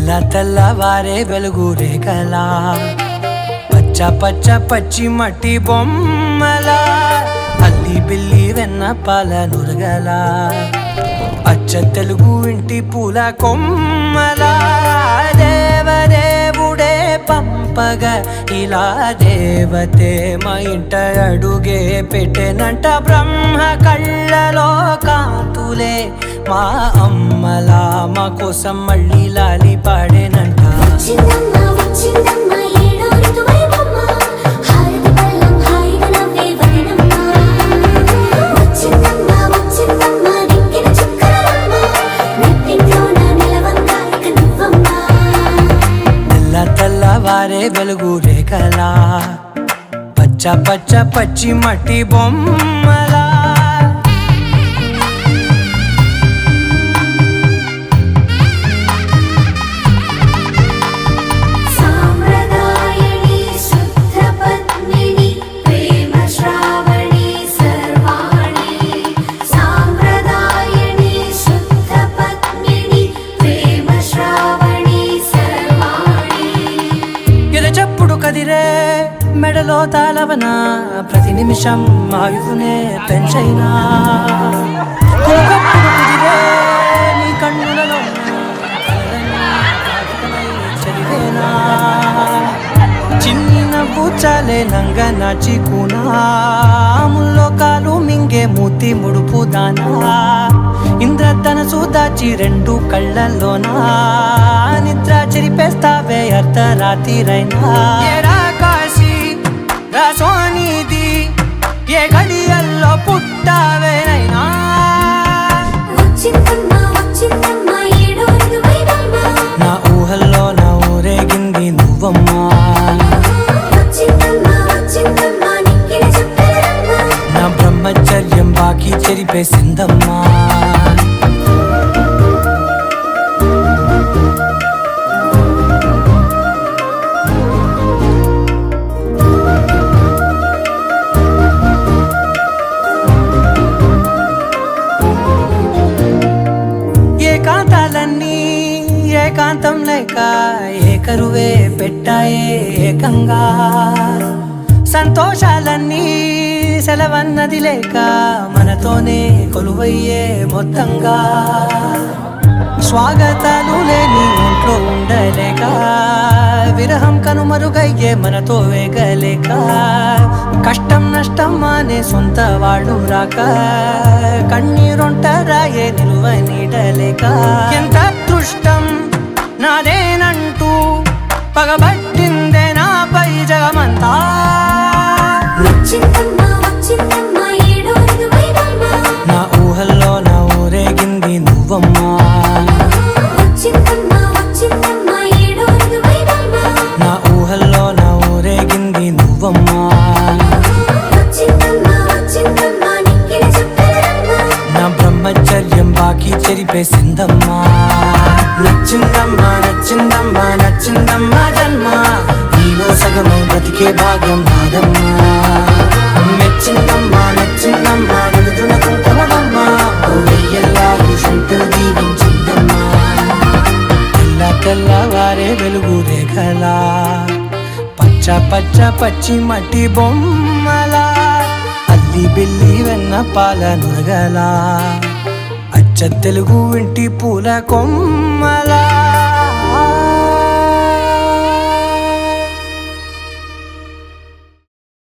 తెల్ల తెల్లవారే వెలుగు రేఖలా పచ్చ పచ్చ పచ్చి మట్టి బొమ్మలా అల్లి బిల్లి వెన్న పాల నురగలా అచ్చ తెలుగు ఇంటి పూల కొమ్మలా దేవదేవుడే పంపగా ఇలా దేవతే మా ఇంట అడుగే పెట్టెనంట బ్రహ్మ కళ్ళలో కాంతులే మా అమ్మలా మా కోసం మళ్ళీ లాలి పాడేనంట తెల్లవారే వెలుగు రేఖలా పచ్చ పచ్చ పచ్చి మట్టి బొమ్మలా కదిరే మెడలో తాళవన ప్రతి నిమిషం ఆయువునే పెంచైనా కుదిరే నీ కన్నులలో చదివేనా చిన్ని నవ్వు చాలే నంగ నాచికునా ముల్లోకాలు మింగే మూతి ముడుపు దానా ఇంద్రధనసు దాచి రెండు కళ్ళల్లోనా నిద్ర చెరిపేస్తావే అర్ధరాత్రిరైనా కాశీ రాసోనిది ఏ గడియల్లో పుట్టావేనైనా నా ఊహల్లో నా ఊరేగింది నువ్వమ్మా నా బ్రహ్మచర్యం బాకీ చెరిపేసిందమ్మా ఏకాంతాలన్నీ ఏకాంతం లేక ఏకరువే పెట్టాయే ఏకంగా సంతోషాలన్నీ సెలవన్నది లేక మనతోనే కొలువయ్యే మొత్తంగా స్వాగతాలు లేని ఒంట్లో ఉండలేక విరహం కనుమరుగయ్యే మనతో వేగలేక కష్టం నష్టం అనే సొంత వాళ్ళు రాక కన్నీరొంటరాయే నిలువ నీడలేక ఎంత అదృష్టం నాదేనంటూ పగబట్టిందే నాపై జగమంతా నా ఊహల్లో నా ఊరేగింది నువ్వమ్మా నా ఊహల్లో నా ఊరేగింది నువ్వమ్మా నా బ్రహ్మచర్యం బాకీ చెరిపేసిందమ్మా నచ్చిందమ్మా నచ్చిందమ్మా నచ్చిందమ్మా జన్మ నీలో సగమై బ్రతికే భాగ్యం నాదమ్మా మెచ్చిందమ్మా నచ్చిందమ్మా నిలుతున్న కుంకుమమ్మా వెయ్యల్లా భూషంతో దీవించిందమ్మా తెల్లవారే వెలుగు రేఖలా పచ్చ పచ్చ పచ్చి మట్టి బొమ్మలా అల్లి బిల్లి వెన్న పాల నురగలా అచ్చ తెలుగు ఇంటి పూల కొమ్మలా